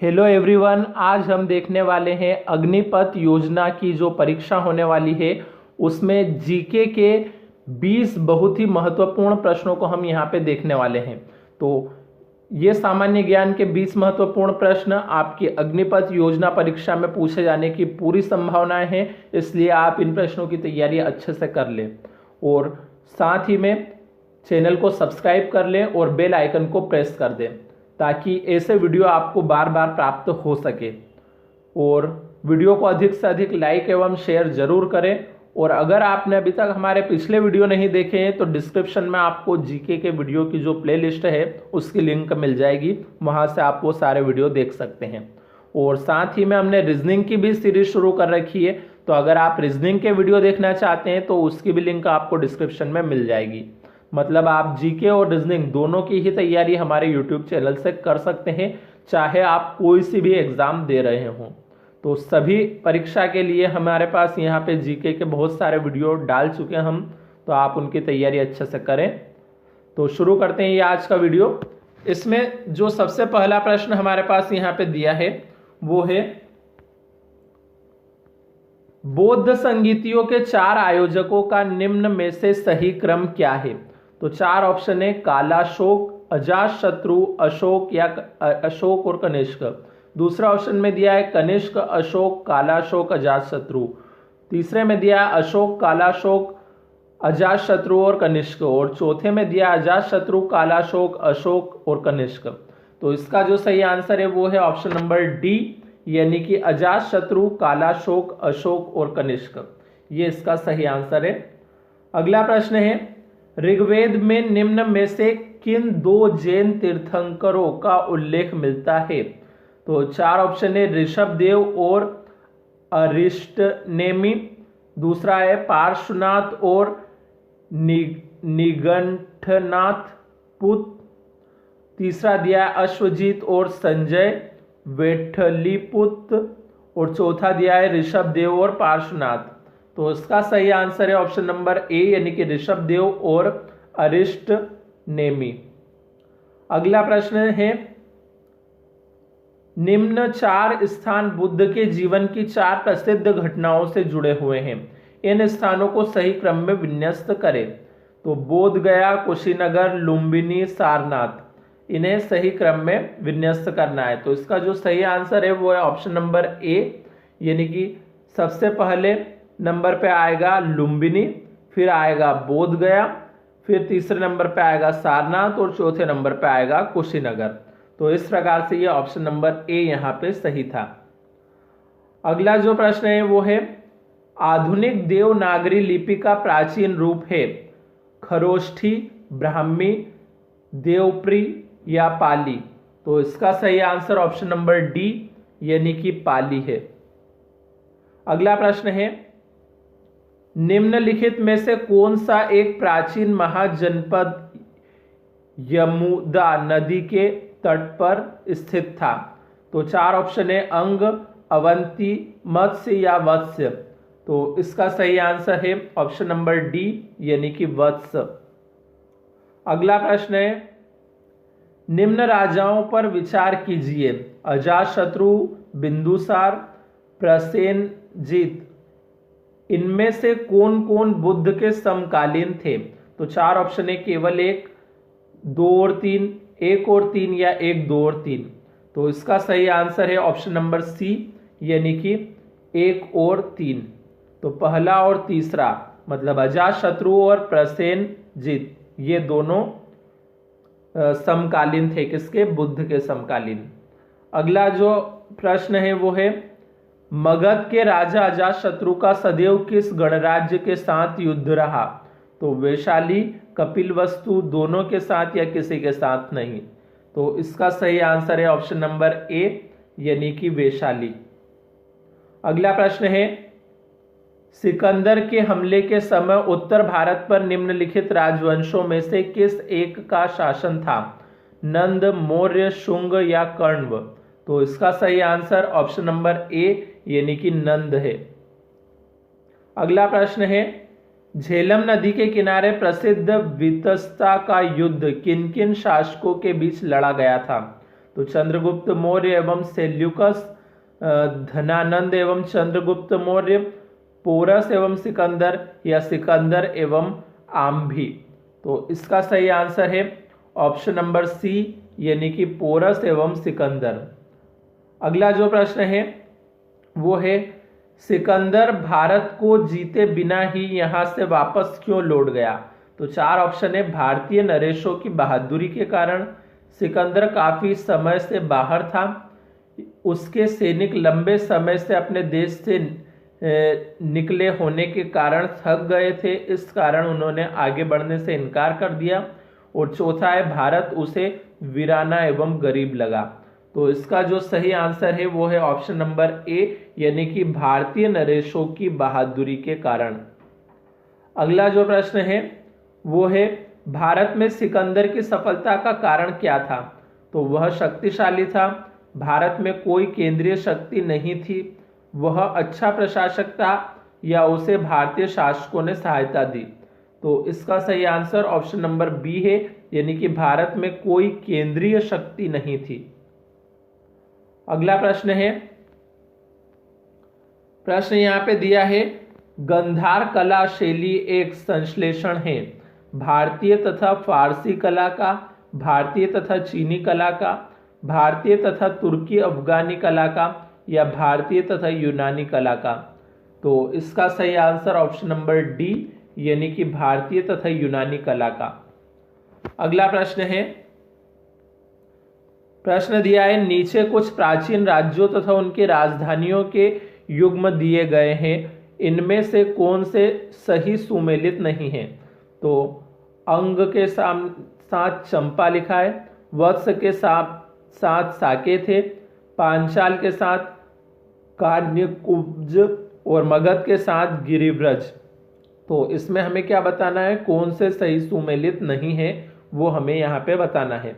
Hello everyone, आज हम देखने वाले हैं अग्निपथ योजना की जो परीक्षा होने वाली है उसमें जीके के 20 बहुत ही महत्वपूर्ण प्रश्नों को हम यहाँ पे देखने वाले हैं। तो ये सामान्य ज्ञान के 20 महत्वपूर्ण प्रश्न आपकी अग्निपथ योजना परीक्षा में पूछे जाने की पूरी संभावनाएं हैं, इसलिए आप इन प्रश्नों की तैयारी अच्छे से कर लें और साथ ही में चैनल को सब्सक्राइब कर लें और बेल आइकन को प्रेस कर दें ताकि ऐसे वीडियो आपको बार बार प्राप्त हो सके। और वीडियो को अधिक से अधिक लाइक एवं शेयर जरूर करें। और अगर आपने अभी तक हमारे पिछले वीडियो नहीं देखे हैं तो डिस्क्रिप्शन में आपको जीके के वीडियो की जो प्लेलिस्ट है उसकी लिंक मिल जाएगी, वहां से आप वो सारे वीडियो देख सकते हैं। और साथ ही में हमने रीजनिंग की भी सीरीज शुरू कर रखी है, तो अगर आप रीजनिंग के वीडियो देखना चाहते हैं तो उसकी भी लिंक आपको डिस्क्रिप्शन में मिल जाएगी। मतलब आप जीके और रीजनिंग दोनों की ही तैयारी हमारे यूट्यूब चैनल से कर सकते हैं, चाहे आप कोई सी भी एग्जाम दे रहे हों। तो सभी परीक्षा के लिए हमारे पास यहाँ पे जीके के बहुत सारे वीडियो डाल चुके हैं हम, तो आप उनकी तैयारी अच्छे से करें। तो शुरू करते हैं ये आज का वीडियो। इसमें जो सबसे पहला प्रश्न हमारे पास यहाँ पे दिया है वो है, बौद्ध संगीतियों के 4 आयोजकों का निम्न में से सही क्रम क्या है। तो 4 ऑप्शन है, कालाशोक, अजातशत्रु, अशोक या अशोक और कनिष्क। दूसरा ऑप्शन में दिया है कनिष्क, अशोक, कालाशोक, अजातशत्रु। तीसरे में दिया है अशोक, कालाशोक, अजातशत्रु और कनिष्क। और चौथे में दिया अजातशत्रु, कालाशोक, अशोक और कनिष्क। तो इसका जो सही आंसर है वो है ऑप्शन नंबर डी, यानी कि अजातशत्रु, कालाशोक, अशोक और कनिष्क। ये इसका सही आंसर है। अगला प्रश्न है, ऋग्वेद में निम्न में से किन 2 जैन तीर्थंकरों का उल्लेख मिलता है। तो 4 ऑप्शन है, ऋषभदेव और अरिष्टनेमि। दूसरा है पार्श्वनाथ और निगंठनाथ पुत। तीसरा दिया है अश्वजीत और संजय वेठलीपुत्र। और चौथा दिया है ऋषभदेव और पार्श्वनाथ। तो इसका सही आंसर है ऑप्शन नंबर ए, यानी कि ऋषभदेव और अरिष्टनेमि। अगला प्रश्न है, निम्न 4 स्थान बुद्ध के जीवन की 4 प्रसिद्ध घटनाओं से जुड़े हुए हैं। इन स्थानों को सही क्रम में विन्यस्त करें। तो बोध गया, कुशीनगर, लुम्बिनी, सारनाथ, इन्हें सही क्रम में विन्यस्त करना है। तो इसका जो सही आंसर है वो है ऑप्शन नंबर ए, यानी कि सबसे पहले नंबर पे आएगा लुम्बिनी, फिर आएगा बोध गया, फिर तीसरे नंबर पे आएगा सारनाथ और चौथे नंबर पे आएगा कुशीनगर। तो इस प्रकार से ये ऑप्शन नंबर ए यहाँ पे सही था। अगला जो प्रश्न है वो है, आधुनिक देवनागरी लिपि का प्राचीन रूप है खरोष्ठी, ब्राह्मी, देवप्री या पाली। तो इसका सही आंसर ऑप्शन नंबर डी, यानी कि पाली है। अगला प्रश्न है, निम्नलिखित में से कौन सा एक प्राचीन महाजनपद यमुना नदी के तट पर स्थित था। तो 4 ऑप्शन है, अंग, अवंती, मत्स्य या वत्स्य। तो इसका सही आंसर है ऑप्शन नंबर डी, यानी कि वत्स। अगला प्रश्न है, निम्न राजाओं पर विचार कीजिए, अजातशत्रु, बिंदुसार, प्रसेनजीत, इनमें से कौन कौन बुद्ध के समकालीन थे। तो 4 ऑप्शन है, केवल 1, 2 और 3, 1 और 3 या 1, 2 और 3। तो इसका सही आंसर है ऑप्शन नंबर सी, यानी कि 1 और 3। तो पहला और तीसरा मतलब अजातशत्रु और प्रसेनजीत, ये दोनों समकालीन थे, किसके, बुद्ध के समकालीन। अगला जो प्रश्न है वो है, मगध के राजा अजातशत्रु का सदैव किस गणराज्य के साथ युद्ध रहा। तो वैशाली, कपिलवस्तु, दोनों के साथ या किसी के साथ नहीं। तो इसका सही आंसर है ऑप्शन नंबर ए, यानी कि वैशाली। अगला प्रश्न है, सिकंदर के हमले के समय उत्तर भारत पर निम्नलिखित राजवंशों में से किस एक का शासन था। नंद, मौर्य, शुंग या कण्व। तो इसका सही आंसर ऑप्शन नंबर ए, यानी कि नंद है। अगला प्रश्न है, झेलम नदी के किनारे प्रसिद्ध वितस्ता का युद्ध किन किन शासकों के बीच लड़ा गया था। तो चंद्रगुप्त मौर्य एवं सेल्यूकस, धनानंद एवं चंद्रगुप्त मौर्य, पोरस एवं सिकंदर, या सिकंदर एवं आम्भी। तो इसका सही आंसर है ऑप्शन नंबर सी, यानी कि पोरस एवं सिकंदर। अगला जो प्रश्न है वो है, सिकंदर भारत को जीते बिना ही यहां से वापस क्यों लौट गया? तो चार ऑप्शन है, भारतीय नरेशों की बहादुरी के कारण, सिकंदर काफी समय से बाहर था, उसके सैनिक लंबे समय से अपने देश से निकले होने के कारण थक गए थे, इस कारण उन्होंने आगे बढ़ने से इनकार कर दिया, और चौथा है, भारत उसे वीराना एवं गरीब लगा। तो इसका जो सही आंसर है वो है ऑप्शन नंबर ए, यानी कि भारतीय नरेशों की बहादुरी के कारण। अगला जो प्रश्न है वो है, भारत में सिकंदर की सफलता का कारण क्या था? तो वह शक्तिशाली था, भारत में कोई केंद्रीय शक्ति नहीं थी, वह अच्छा प्रशासक था, या उसे भारतीय शासकों ने सहायता दी। तो इसका सही आंसर ऑप्शन नंबर बी है, यानी कि भारत में कोई केंद्रीय शक्ति नहीं थी। अगला प्रश्न है, प्रश्न यहां पे दिया है, गंधार कला शैली एक संश्लेषण है भारतीय तथा फारसी कला का, भारतीय तथा चीनी कला का, भारतीय तथा तुर्की अफगानी कला का, या भारतीय तथा यूनानी कला का। तो इसका सही आंसर ऑप्शन नंबर डी, यानी कि भारतीय तथा यूनानी कला का। अगला प्रश्न है, प्रश्न दिया है, नीचे कुछ प्राचीन राज्यों तथा उनकी राजधानियों के युग्म दिए गए हैं, इनमें से कौन से सही सुमेलित नहीं है? तो अंग के साथ चंपा लिखा है, वत्स के साथ साकेत है, पांचाल के साथ कान्यकुब्ज, और मगध के साथ गिरिव्रज। तो इसमें हमें क्या बताना है, कौन से सही सुमेलित नहीं है वो हमें यहाँ पे बताना है।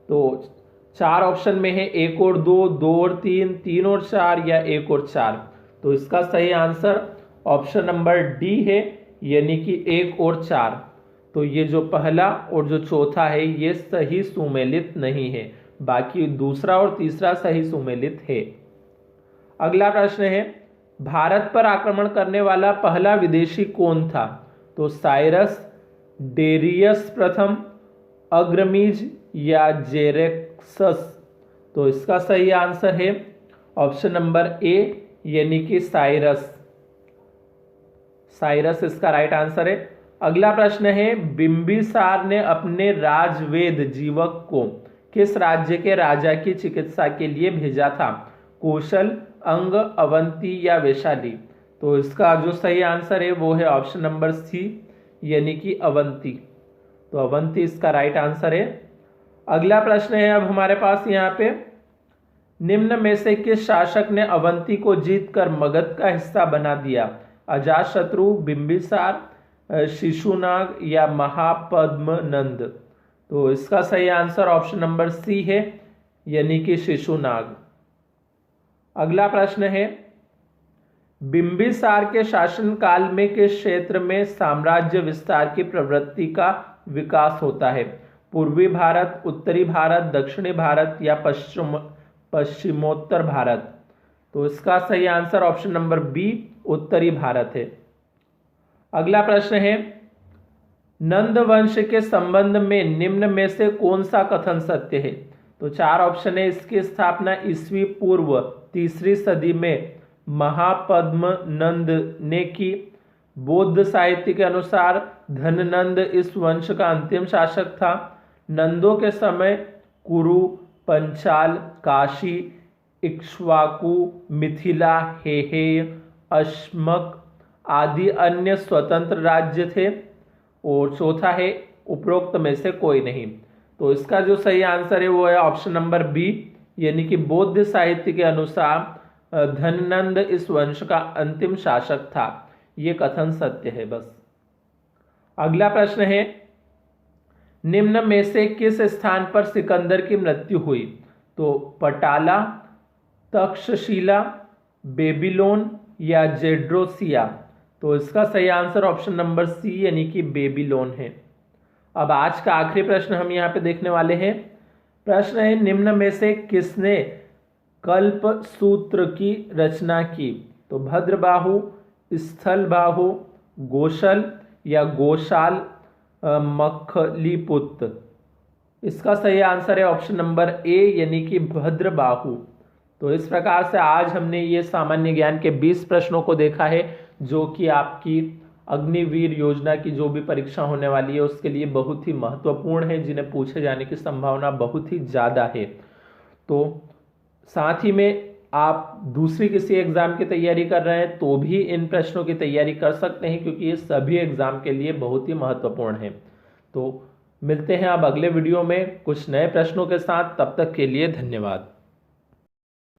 तो चार ऑप्शन में है, एक और दो, दो और तीन, तीन और चार, या एक और चार। तो इसका सही आंसर ऑप्शन नंबर डी है, यानी कि एक और चार। तो ये जो पहला और जो चौथा है ये सही सुमेलित नहीं है, बाकी दूसरा और तीसरा सही सुमेलित है। अगला प्रश्न है, भारत पर आक्रमण करने वाला पहला विदेशी कौन था? तो साइरस, डेरियस प्रथम, अग्रमीज, या जेरेक्सस। तो इसका सही आंसर है ऑप्शन नंबर ए, यानी कि साइरस। साइरस इसका राइट आंसर है। अगला प्रश्न है, बिंबिसार ने अपने राजवेद जीवक को किस राज्य के राजा की चिकित्सा के लिए भेजा था? कौशल, अंग, अवंती, या वैशाली। तो इसका जो सही आंसर है वो है ऑप्शन नंबर सी, यानी कि अवंती। तो अवंती इसका राइट आंसर है। अगला प्रश्न है अब हमारे पास यहाँ पे, निम्न में से किस शासक ने अवंती को जीतकर मगध का हिस्सा बना दिया? अजातशत्रु, बिंबिसार, शिशुनाग, या महापद्मनंद। तो इसका सही आंसर ऑप्शन नंबर सी है, यानी कि शिशुनाग। अगला प्रश्न है, बिंबिसार के शासनकाल में किस क्षेत्र में साम्राज्य विस्तार की प्रवृत्ति का विकास होता है? पूर्वी भारत, उत्तरी भारत, दक्षिणी भारत, या पश्चिमोत्तर भारत। तो इसका सही आंसर ऑप्शन नंबर बी, उत्तरी भारत है। अगला प्रश्न है, नंद वंश के संबंध में निम्न में से कौन सा कथन सत्य है? तो चार ऑप्शन है, इसकी स्थापना ईस्वी पूर्व 3री सदी में महापद्मनंद ने की, बौद्ध साहित्य के अनुसार धननंद इस वंश का अंतिम शासक था, नंदों के समय कुरु, पंचाल, काशी, इक्ष्वाकु, मिथिला, हेहेय, अश्मक आदि अन्य स्वतंत्र राज्य थे, और चौथा है उपरोक्त में से कोई नहीं। तो इसका जो सही आंसर है वो है ऑप्शन नंबर बी, यानी कि बौद्ध साहित्य के अनुसार धननंद इस वंश का अंतिम शासक था। ये कथन सत्य है बस। अगला प्रश्न है, निम्न में से किस स्थान पर सिकंदर की मृत्यु हुई? तो पटाला, तक्षशिला, बेबीलोन, या जेड्रोसिया। तो इसका सही आंसर ऑप्शन नंबर सी, यानी कि बेबीलोन है। अब आज का आखिरी प्रश्न हम यहाँ पे देखने वाले हैं। प्रश्न है, निम्न में से किसने कल्प सूत्र की रचना की? तो भद्रबाहु, स्थलबाहु, गोशल या गोशाल मखलीपुत्र। इसका सही आंसर है ऑप्शन नंबर ए यानी कि भद्रबाहु। तो इस प्रकार से आज हमने ये सामान्य ज्ञान के 20 प्रश्नों को देखा है जो कि आपकी अग्निवीर योजना की जो भी परीक्षा होने वाली है उसके लिए बहुत ही महत्वपूर्ण है, जिन्हें पूछे जाने की संभावना बहुत ही ज़्यादा है। तो साथ ही में आप दूसरी किसी एग्जाम की तैयारी कर रहे हैं तो भी इन प्रश्नों की तैयारी कर सकते हैं, क्योंकि ये सभी एग्जाम के लिए बहुत ही महत्वपूर्ण है। तो मिलते हैं अब अगले वीडियो में कुछ नए प्रश्नों के साथ, तब तक के लिए धन्यवाद।